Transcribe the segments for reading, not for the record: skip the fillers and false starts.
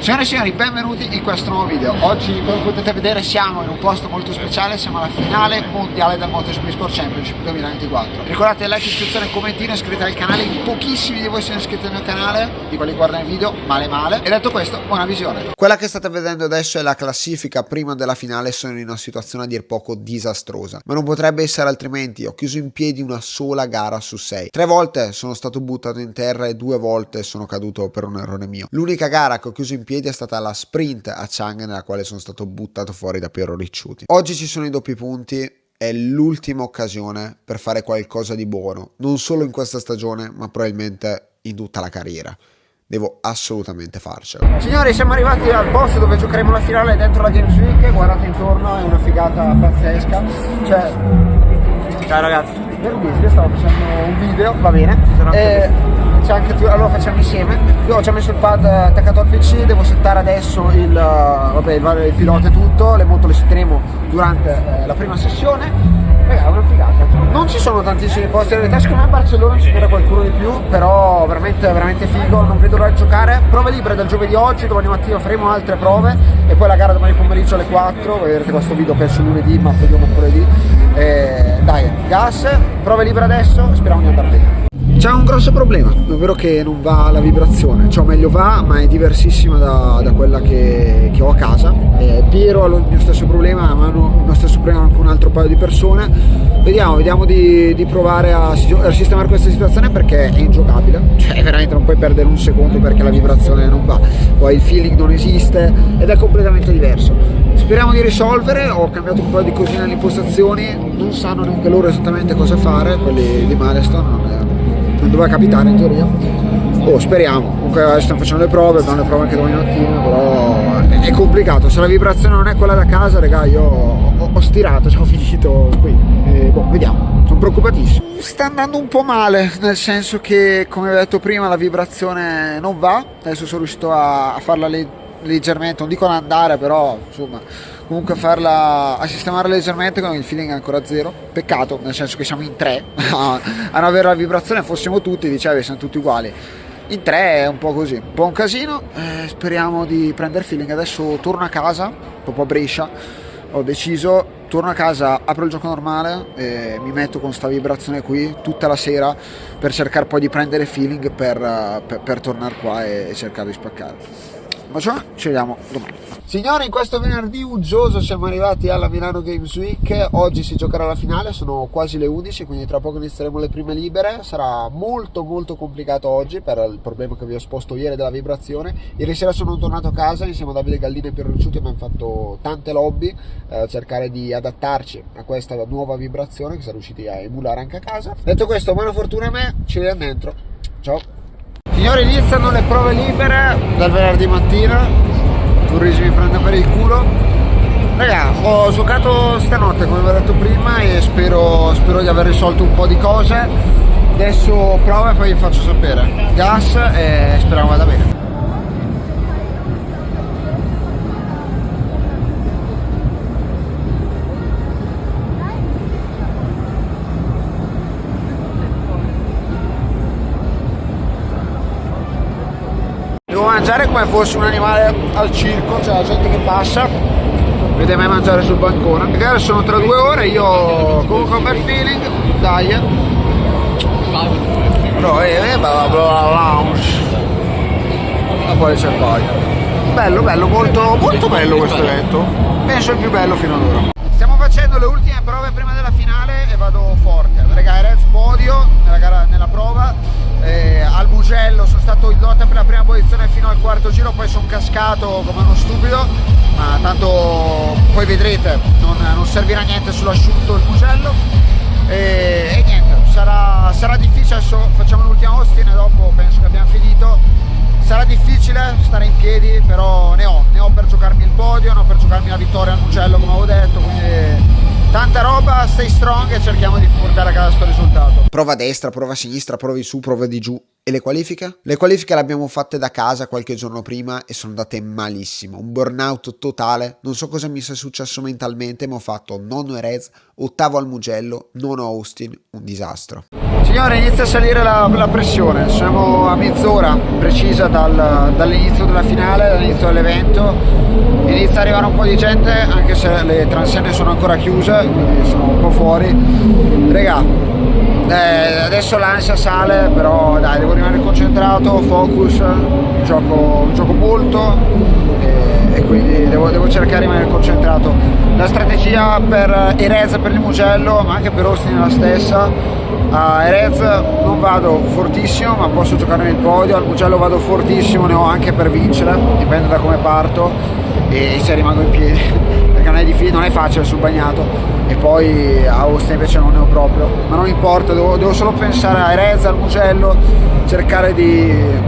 Signore e signori, benvenuti in questo nuovo video. Oggi, come potete vedere, siamo in un posto molto speciale, siamo alla finale mondiale del MotoGP Sport Championship 2024. Ricordate like, iscrizione, commentino, iscrivetevi al canale, in pochissimi di voi sono iscritti al mio canale, di quelli che guardano il video, male. E detto questo, buona visione. Quella che state vedendo adesso è la classifica prima della finale, sono in una situazione a dir poco disastrosa, ma non potrebbe essere altrimenti. Ho chiuso in piedi una sola gara su 6. 3 volte sono stato buttato in terra e 2 volte sono caduto per un errore mio. L'unica gara che ho chiuso in piedi è stata la sprint a Chang, nella quale sono stato buttato fuori da Piero Ricciuti. Oggi ci sono i doppi punti, è l'ultima occasione per fare qualcosa di buono, non solo in questa stagione ma probabilmente in tutta la carriera. Devo assolutamente farcelo. Signori, siamo arrivati al posto dove giocheremo la finale dentro la Games Week. Guardate intorno, è una figata pazzesca. Ciao ragazzi, io stavo facendo un video, va bene. C'è anche tu, allora facciamo insieme. Io ho già messo il pad attaccato al PC, devo settare adesso il pilota e tutto. Le moto le setteremo durante la prima sessione. È una figata. Non ci sono tantissimi posti, in realtà secondo me a Barcellona ci sarà qualcuno di più, però veramente figo, non vedo l'ora di giocare. Prove libere dal giovedì oggi, domani mattina faremo altre prove e poi la gara domani pomeriggio alle 4, vedrete questo video penso lunedì, ma poi mercoledì. Dai, gas, prove libere adesso, speriamo di andare bene. C'è un grosso problema, ovvero che non va la vibrazione, cioè meglio va, ma è diversissima da quella che ho a casa. Piero ha il mio stesso problema, ma hanno lo stesso problema anche un altro paio di persone. Vediamo di provare a sistemare questa situazione, perché è ingiocabile, cioè veramente non puoi perdere un secondo perché la vibrazione non va, poi il feeling non esiste ed è completamente diverso. Speriamo di risolvere, ho cambiato un po' di cosine nelle impostazioni, non sanno neanche loro esattamente cosa fare, quelli di Milestone, non doveva capitare in teoria. Speriamo. Comunque adesso stiamo facendo le prove, abbiamo le prove anche domani mattina, però è complicato. Se la vibrazione non è quella da casa, raga, io ho stirato, ho finito qui. Vediamo, sono preoccupatissimo. Sta andando un po' male, nel senso che, come ho detto prima, la vibrazione non va. Adesso sono riuscito a farla leggermente, non dico ad andare, però insomma comunque a sistemare leggermente, con il feeling è ancora zero. Peccato, nel senso che siamo in 3 a non avere la vibrazione, fossimo tutti, dicevi, siamo tutti uguali. In 3 è un po' così, un po' un casino. Speriamo di prendere feeling. Adesso torno a casa, proprio a Brescia, ho deciso, torno a casa, apro il gioco normale e mi metto con sta vibrazione qui tutta la sera per cercare poi di prendere feeling per tornare qua e cercare di spaccare. Ma ci vediamo domani. Signori, in questo venerdì uggioso siamo arrivati alla Milano Games Week. Oggi si giocherà la finale, sono quasi le 11, quindi tra poco inizieremo le prime libere. Sarà molto complicato oggi per il problema che vi ho esposto ieri della vibrazione. Ieri sera sono tornato a casa insieme a Davide Gallini e Piero Ricciuti, abbiamo fatto tante lobby, cercare di adattarci a questa nuova vibrazione che siamo riusciti a emulare anche a casa. Detto questo, buona fortuna a me, ci vediamo dentro. Ciao. Signori, iniziano le prove libere dal venerdì mattina. Turrisi mi prende per il culo. Raga, ho giocato stanotte come vi ho detto prima e spero di aver risolto un po' di cose. Adesso prova e poi vi faccio sapere. Gas e speriamo vada bene. Devo mangiare come fosse un animale al circo, cioè la gente che passa vede me mangiare sul bancone. Le gare sono tra 2 ore, io comunque ho un bel feeling, dai. Però lounge. E poi c'è il poi. Bello, molto bello questo evento. Penso il più bello fino ad ora. Stiamo facendo le ultime prove prima della finale e vado forte. Raga, Reds podio nella prova. Al Mugello sono stato in lotta per la prima posizione fino al quarto giro, poi sono cascato come uno stupido, ma tanto poi vedrete, non servirà niente sull'asciutto il Mugello e niente, sarà difficile. Adesso facciamo l'ultima Austin e dopo penso che abbiamo finito. Sarà difficile stare in piedi, però ne ho per giocarmi il podio, ne ho per giocarmi la vittoria al Mugello come avevo detto, quindi tanta roba, stay strong e cerchiamo di portare a casa questo risultato. Prova a destra, prova a sinistra, prova di su, prova di giù. E le qualifiche? Le qualifiche le abbiamo fatte da casa qualche giorno prima e sono andate malissimo, un burnout totale, non so cosa mi sia successo mentalmente, ma ho fatto nono Erez, ottavo al Mugello, nono Austin, un disastro. Signore, inizia a salire la pressione, siamo a mezz'ora precisa dall'inizio della finale, dall'inizio dell'evento, inizia ad arrivare un po' di gente anche se le transenne sono ancora chiuse, quindi sono un po' fuori. Regà, adesso l'ansia sale, però dai, devo rimanere concentrato, focus, gioco molto e quindi devo cercare di rimanere concentrato. La strategia per Erez e per il Mugello, ma anche per Austin è la stessa. A Erez non vado fortissimo, ma posso giocare nel podio. Al Mugello vado fortissimo, ne ho anche per vincere, dipende da come parto e se rimango in piedi perché non è facile sul bagnato. E poi a Austin invece non ne ho proprio, ma non importa, devo solo pensare a Erez, al Mugello, cercare di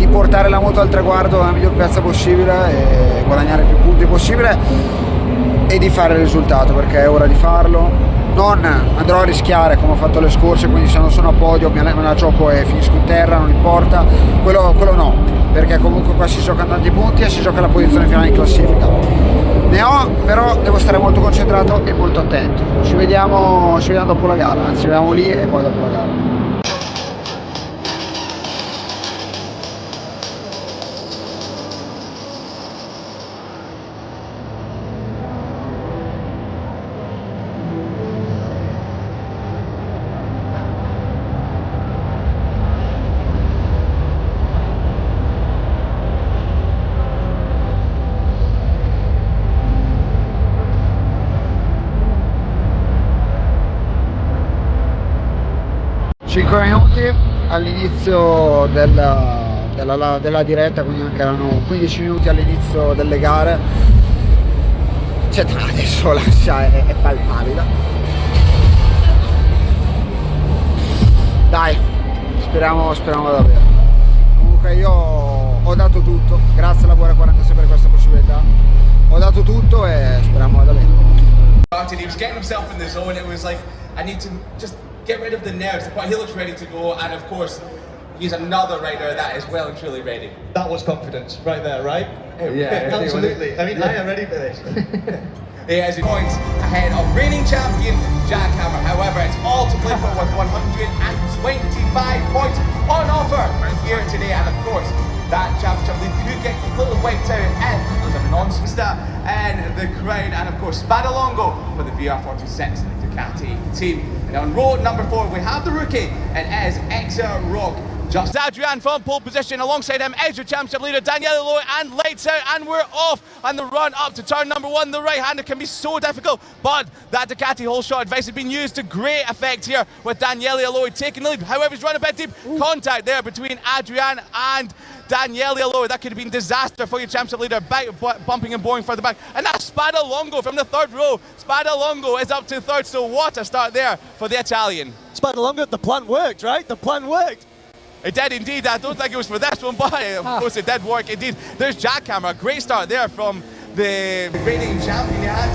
portare la moto al traguardo alla miglior piazza possibile e guadagnare più punti possibile e di fare il risultato, perché è ora di farlo. Non andrò a rischiare come ho fatto le scorse, quindi se non sono a podio me la gioco e finisco in terra, non importa, quello no, perché comunque qua si giocano tanti punti e si gioca la posizione finale in classifica. Ne ho, però devo stare molto concentrato e molto attento. Ci vediamo dopo la gara, anzi ci vediamo lì e poi dopo la gara. Minuti all'inizio della diretta, quindi anche erano 15 minuti all'inizio delle gare. Cioè, adesso l'ansia è palpabile. Dai, speriamo davvero. Comunque io ho dato tutto, grazie alla Buora 46 per questa possibilità. Ho dato tutto e speriamo davvero. He was getting himself in the zone. It was like, I need to just get rid of the nerves, but he looks ready to go, and of course he's another rider that is well and truly ready. That was confidence right there, right? Yeah, absolutely. I mean, I am ready for this. He has points ahead of reigning champion Jack Hammer. However, it's all to play for with 125 points on offer here today, and of course that championship lead could get completely wiped out if there's a non-star in the crowd, and of course Spadalongo for the VR46 Ducati team. And on road number 4 we have the rookie, and it is Exa Rock. Just Adrian from pole position, alongside him is your championship leader Daniele Loy, and lights out, and we're off. And the run up to turn number 1, the right-hander, can be so difficult, but that Ducati whole shot advice has been used to great effect here with Daniele Loy taking the lead. However, he's run a bit deep. Contact there between Adrian and Daniele Loy. That could have been disaster for your championship leader, bumping and boring further back. And that's Spadalongo from the third row. Spadalongo is up to third, so what a start there for the Italian. Spadalongo, the plan worked, right? The plan worked. It did indeed. I don't think it was for this one, but of course it did work indeed. There's Jack Hammer, a great start there from the reigning champion. He had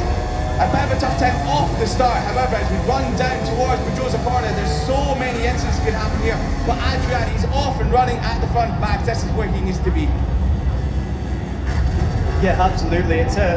a bit of a tough time off the start. However, as we run down towards Pedrosa Porta, there's so many incidents that could happen here. But Adrian, he's off and running at the front back. This is where he needs to be. Yeah, absolutely. It's a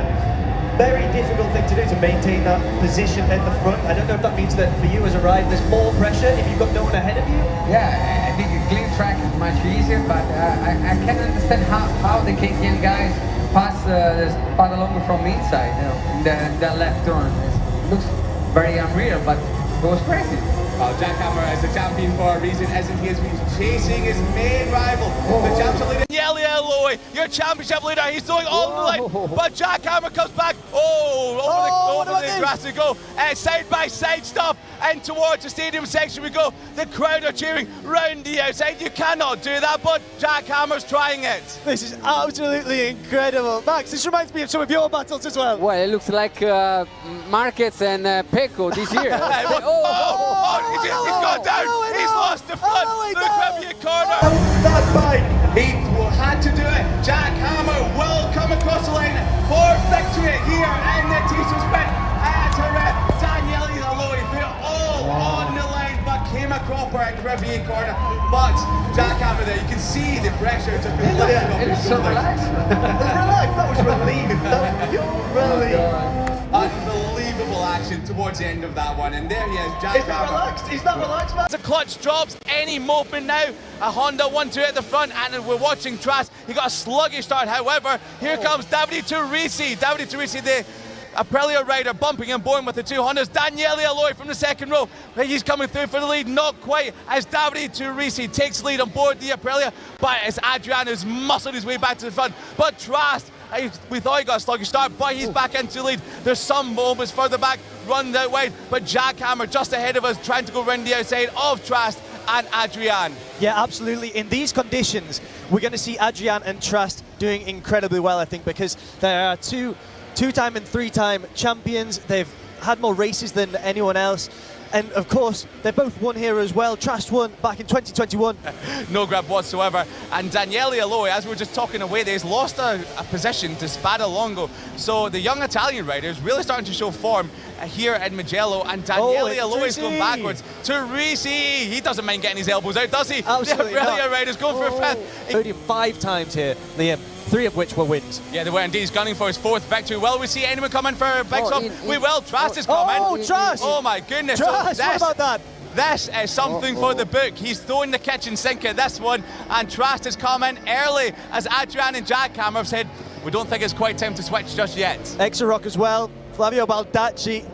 very difficult thing to do, to maintain that position at the front. I don't know if that means that for you as a rider, there's more pressure if you've got no one ahead of you. Yeah, I think a clean track is much easier, but I can't understand how the KTM guys pass Spadalongo from inside, you know, in the left turn. It looks very unreal, but it was crazy. Well, Jack Hammer is the champion for a reason, isn't he? As he's chasing his main rival, the championship leader, Daniele Loy, your championship leader. He's going all the line, but Jack Hammer comes back. Over the grass we go. Side by side stuff, and towards the stadium section we go. The crowd are cheering round the outside. You cannot do that, but Jack Hammer's trying it. This is absolutely incredible. Max, this reminds me of some of your battles as well. Well, it looks like Marquez and Pecco this year. He's gone down. He's lost the front. Look at the corner. That bike. He had to do it. Jack Hammer will come across the line for victory here in the Tissot Sprint. Daniele Loy, they're all on the line, but came a cropper at Rivier corner. But Jack Hammer there, you can see the pressure just been lifted off his shoulders. Relax, that was relief. That was pure relief. Unbelievable action. acceleration towards the end of that one, and there he is, Jack Is that Hammer. relaxed? Is that relaxed, man? The clutch drops any moment now. A Honda 1-2 at the front, and we're watching Trask. He got a sluggish start, however, here comes Davide Turrisi. Davide Turrisi, the Aprilia rider, bumping and boring with the two Hondas. Daniele Aloi from the second row. He's coming through for the lead, not quite, as Davide Turrisi takes lead on board the Aprilia, but it's Adrian who's muscled his way back to the front. But Trask, we thought he got a sluggish start, but he's back into the lead. There's some moments further back, runs out wide, but Jack Hammer just ahead of us, trying to go round the outside of Trask and Adrian. Yeah, absolutely. In these conditions, we're going to see Adrian and Trask doing incredibly well, I think, because there are two-time and three-time champions. They've had more races than anyone else. And of course, they both won here as well. Trask won back in 2021. No grab whatsoever. And Daniele Aloi, as we were just talking away, he's lost a position to Spada Longo. So the young Italian rider is really starting to show form here in Mugello. And Daniele Aloi is going backwards. Turrisi, he doesn't mind getting his elbows out, does he? Absolutely The Aprilia not. rider's going for a fifth. Podium 5 times here, Liam. 3 of which were wins. Yeah, they were indeed. He's gunning for his 4th victory. Will we see anyone coming for Big Oh, Stop? We will. Trask is coming. Oh, Trask! Oh my goodness. Trask, So what about that? This is something for the book. He's throwing the kitchen sink at this one, and Trask has come in early as Adrian and Jack Hammer have said, we don't think it's quite time to switch just yet. Exarock as well, Flavio Baldacci.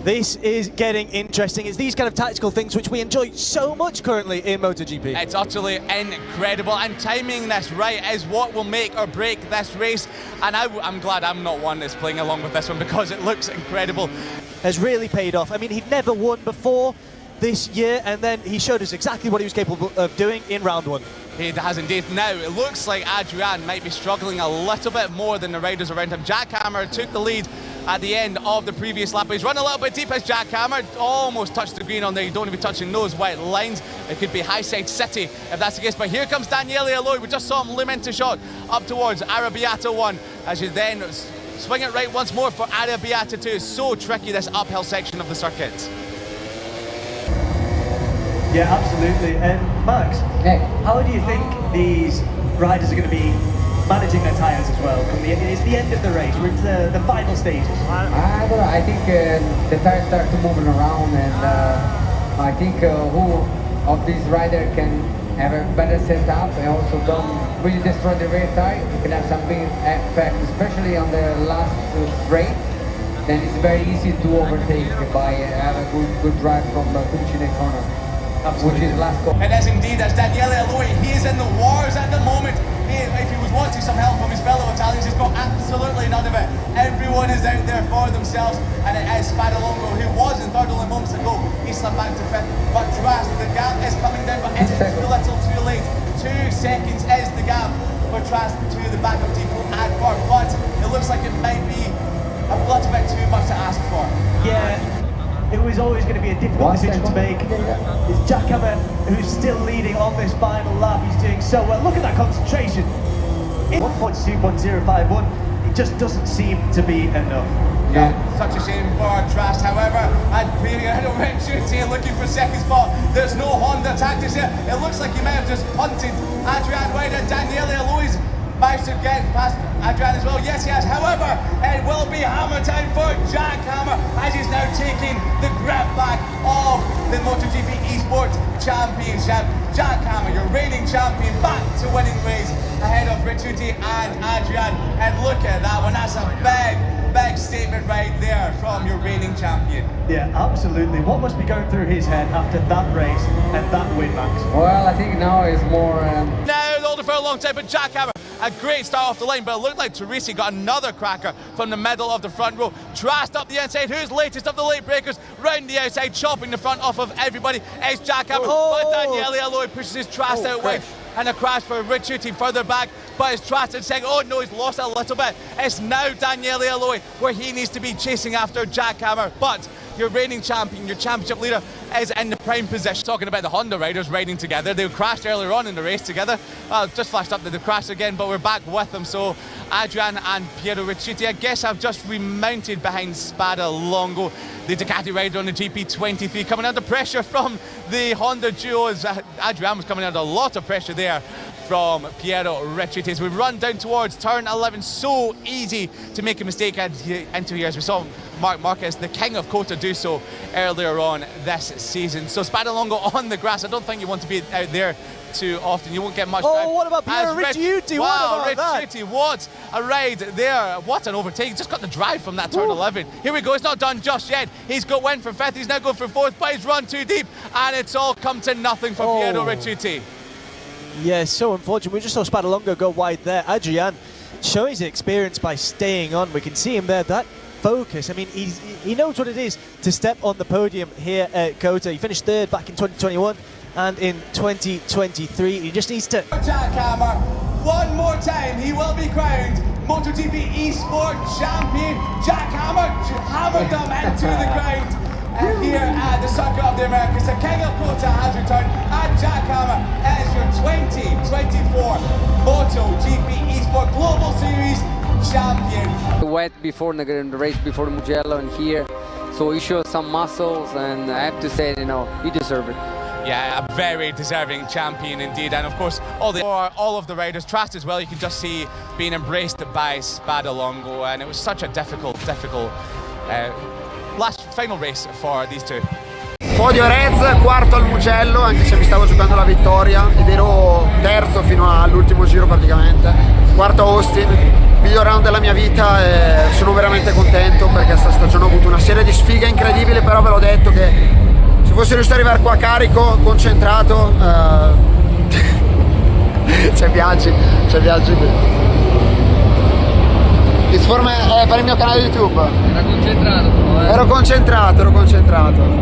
This is getting interesting. It's these kind of tactical things which we enjoy so much currently in MotoGP. It's utterly incredible, and timing this right is what will make or break this race. And I'm glad I'm not one that's playing along with this one, because it looks incredible. Has really paid off. I mean, he'd never won before this year, and then he showed us exactly what he was capable of doing in round 1. He has indeed. Now, it looks like Adrian might be struggling a little bit more than the riders around him. Jack Hammer took the lead at the end of the previous lap. He's run a little bit deep as Jack Hammer, almost touched the green on there. You don't even be touching those white lines. It could be Highside City if that's the case. But here comes Daniele Aloi. We just saw him loom into shot up towards Arrabbiata 1, as you then swing it right once more for Arrabbiata 2. So tricky, this uphill section of the circuit. Yeah, absolutely. And Max, how do you think these riders are going to be managing their tyres as well? It's the end of the race, we're into the final stages. I don't know. I think the tires start to moving around, and I think who of these riders can have a better setup and also don't really destroy the rear tire. You can have some big effect, especially on the last straight. Then it's very easy to overtake by having a good drive from Cucine corner. Which is last call. It is indeed, as Daniele Aloi. He is in the wars at the moment. If he was wanting some help from his fellow Italians, he's got absolutely none of it. Everyone is out there for themselves, and it is Spada Longo, who was in third only moments ago. He slipped back to fifth, but Trask, the gap is coming down, but is it too little too late? 2 seconds is the gap for Trask to the back of Depot Advar, but it looks like it might be a little bit too much to ask for. Yeah, it was always going to be a difficult decision to make. It's Jack Hammer who's still leading on this final lap. He's doing so well. Look at that concentration. 1.2.051, it just doesn't seem to be enough. Yeah, such a shame for Trask, however, and Pierino Ventucci looking for second spot. There's no Honda tactics here. It looks like he may have just punted Adrian Wade, and Daniele Alois managed to get past Adrian as well. Yes, he has. However, it will be hammer time for Jack Hammer, as he's now taking the grip back of the MotoGP Esports Championship. Jack Hammer, your reigning champion, back to winning ways ahead of Ricciuti and Adrian. And look at that one. That's a big statement right there from your reigning champion. Yeah, absolutely. What must be going through his head after that race and that win, Max? Well, I think now is more. Now, older for a long time, but Jack Hammer, a great start off the line, but it looked like Turrisi got another cracker from the middle of the front row. Trask up the inside, who's latest of the late breakers, round the outside, chopping the front off of everybody. It's Jack Hammer, but Daniele Aloi pushes his Trask out wide, and a crash for Ricciuti further back, but it's Trask in second. Oh no, he's lost a little bit. It's now Daniele Aloi where he needs to be chasing after Jack Hammer, but your reigning champion, your championship leader, is in the prime position. Talking about the Honda riders riding together, they crashed earlier on in the race together. Just flashed up that they crashed again, but we're back with them. So Adrian and Piero Ricciuti, I guess, have just remounted behind Spada Longo, the Ducati rider on the GP23, coming under pressure from the Honda duos. Adrian was coming under a lot of pressure there from Piero Ricciuti. As we run down towards turn 11, so easy to make a mistake into here, as we saw Marc Marquez, the king of Kota, do so earlier on this season. So Spadalongo on the grass, I don't think you want to be out there too often. You won't get much drive. Oh, what about Piero Ricciuti? Wow, What about Ricciuti, what a ride there. What an overtake. Just got the drive from that turn 11. Here we go, it's not done just yet. He's went for fifth, he's now going for fourth, but he's run too deep, and it's all come to nothing for Piero Ricciuti. Yeah, so unfortunate. We just saw Spadalongo go wide there. Adrian showing his experience by staying on. We can see him there, that focus. I mean, he knows what it is to step on the podium here at Kota. He finished third back in 2021 and in 2023. He just needs to... Jack Hammer, one more time, he will be crowned MotoGP Esport Champion. Jack Hammer hammered them into the ground. And here at the Circuit of the Americas, the King of Kota has returned, and Jack Hammer is your 2024 MotoGP Esport Global Series champion. Wet before the race before Mugello and here, so he showed some muscles, and I have to say, you know, he deserved it. Yeah, a very deserving champion indeed, and of course all of the riders, Trast as well, you can just see being embraced by Spadalongo, and it was such a difficult final race for these two. Podio Rez, quarto al Mugello, anche se mi stavo giocando la vittoria ed ero terzo fino all'ultimo giro praticamente. Quarto Austin, miglior round della mia vita e sono veramente contento perché questa stagione ho avuto una serie di sfighe incredibili, però ve l'ho detto che se fossi riuscito ad arrivare qua carico, concentrato, c'è viaggi qui. Per il mio canale YouTube. Era concentrato però, Ero concentrato.